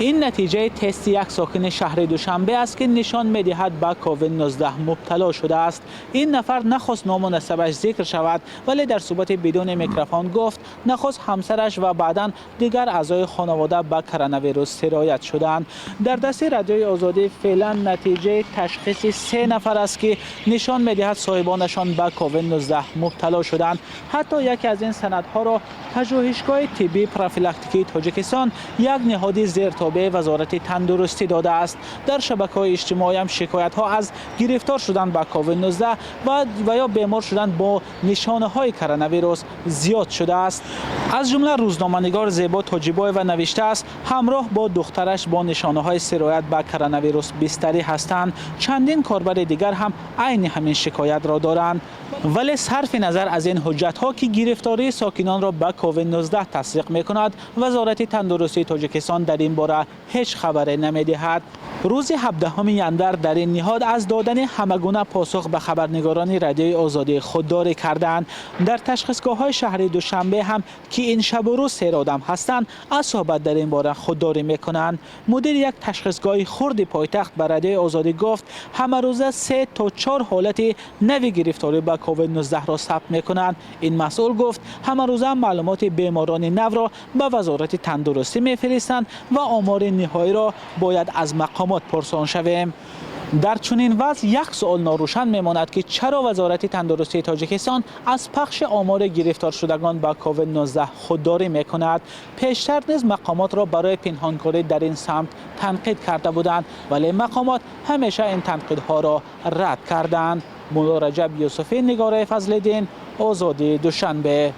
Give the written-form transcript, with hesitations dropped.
این نتیجه تست یک ساکن شهر دوشنبه است که نشان می‌دهد به کووید 19 مبتلا شده است. این نفر نخواست نام و نسبش ذکر شود، ولی در صحبت بدون میکروفون گفت نخست همسرش و بعداً دیگر اعضای خانواده به کرونا ویروس سرایت شدند. در دست رادیوی آزادی فعلا نتیجه تشخیص 3 نفر است که نشان می‌دهد صاحبانشان به کووید 19 مبتلا شدند. حتی یکی از این سندها را پژوهشگاه طبی پروفیلاکتیکی تاجیکستان یک نهاد زیرتابع وزارت تندرستی داده است. در شبکه‌های اجتماعی هم شکایت‌ها از گرفتار شدن به کووید 19 و یا بیمار شدن با نشانه‌های کرونا ویروس زیاد شده است. از جمله روزنامه‌نگار زیبا تاجیبایو نوشته است همراه با دخترش با نشانه‌های سرایت به کرونا ویروس بستری هستند. چندین کاربر دیگر هم عین همین شکایت را دارند. ولی صرف نظر از این حجت‌ها که گرفتاری ساکنان را به کووید 19 تصدیق می‌کند، وزارت تندرستی تاجیکستان در این باره هیچ خبری نمی‌دهد. روز 17 ژانویه در این نهاد از دادن همگونه پاسخ به خبرنگاران رادیوی آزادی خودداری کردند. در تشخیصگاه‌های شهر دوشنبه هم که این شب و روز 3 آدم هستند از صحبت در این باره خودداری می‌کنند. مدیر یک تشخیصگاه خرد پایتخت به رادیوی آزادی گفت همه روزه 3 تا 4 حالت نوی گرفتاری به کووید 19 را ثبت می‌کنند. این مسئول گفت همه روزه معلومات بیماران نو را به وزارت تندرستی می‌فرستند و آمار نهایی را باید از مقامات پرسان شویم. در چنین وضع یک سوال ناروشن میماند که چرا وزارت تندرستی تاجیکستان از پخش آمار گرفتار شدگان با کووید 19 خودداری میکند. پیشتر نیز مقامات را برای پنهانکاری در این سمت تنقید کرده بودند، ولی مقامات همیشه این تنقیدها را رد کردند. مولا رجب یوسفی، نگار فضل‌الدین، آزادی دوشنبه.